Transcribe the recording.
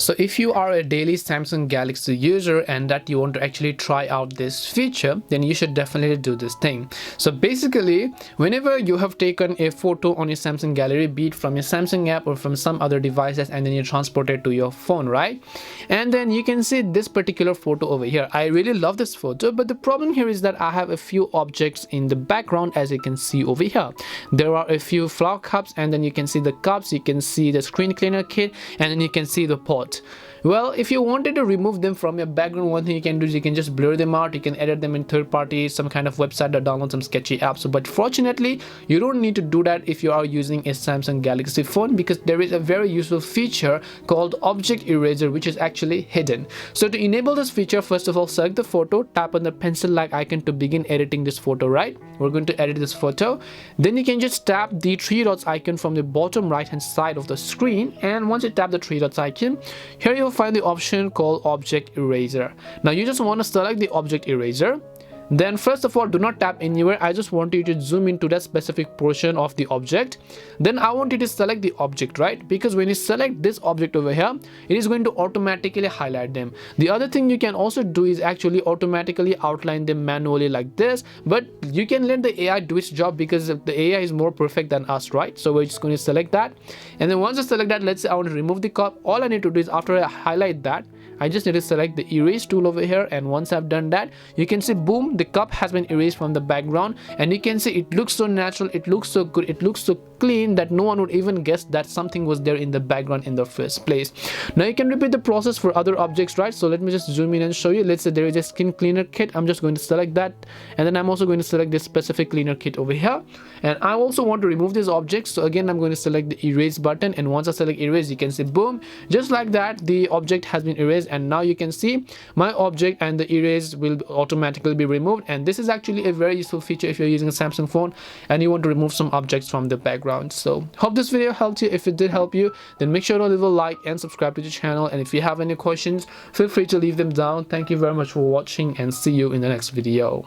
So if you are a daily Samsung Galaxy user and that you want to actually try out this feature, then you should definitely do this thing. So basically, whenever you have taken a photo on your Samsung Gallery, be it from your Samsung app or from some other devices, and then you transport it to your phone, right? And then you can see this particular photo over here. I really love this photo, but the problem here is that I have a few objects in the background, as you can see over here. There are a few flower cups, and then you can see the cups, you can see the screen cleaner kit, and then you can see the pot. Well, if you wanted to remove them from your background, one thing you can do is you can just blur them out. You can edit them in third party, some kind of website, or download some sketchy apps. But fortunately, you don't need to do that if you are using a Samsung Galaxy phone, because there is a very useful feature called Object Eraser, which is actually hidden. So to enable this feature, first of all, select the photo, tap on the pencil-like icon to begin editing this photo, right? We're going to edit this photo. Then you can just tap the three dots icon from the bottom right hand side of the screen, and once you tap the three dots icon, here you'll find the option called Object Eraser. Now you just want to select the Object Eraser. Then first of all, do not tap anywhere. I just want you to zoom into that specific portion of the object. Then I want you to select the object, right? Because when you select this object over here, it is going to automatically highlight them. The other thing you can also do is actually automatically outline them manually like this, but you can let the AI do its job because the AI is more perfect than us, right? So we're just going to select that, and then once I select that, let's say I want to remove the cup. All I need to do is, after I highlight that, I just need to select the erase tool over here, and once I've done that, you can see, boom, the cup has been erased from the background, and you can see it looks so natural, it looks so good, it looks so clean that no one would even guess that something was there in the background in the first place. Now you can repeat the process for other objects, right? So let me just zoom in and show you. Let's say there is a skin cleaner kit. I'm just going to select that, and then I'm also going to select this specific cleaner kit over here, and I also want to remove this object. So again, I'm going to select the erase button, and once I select erase, you can see, boom, just like that, the object has been erased, and now you can see my object and the erase will automatically be removed. And this is actually a very useful feature if you're using a Samsung phone and you want to remove some objects from the background. So hope this video helped you. If it did help you, then make sure to leave a like and subscribe to the channel, and if you have any questions, feel free to leave them down. Thank you very much for watching, and see you in the next video.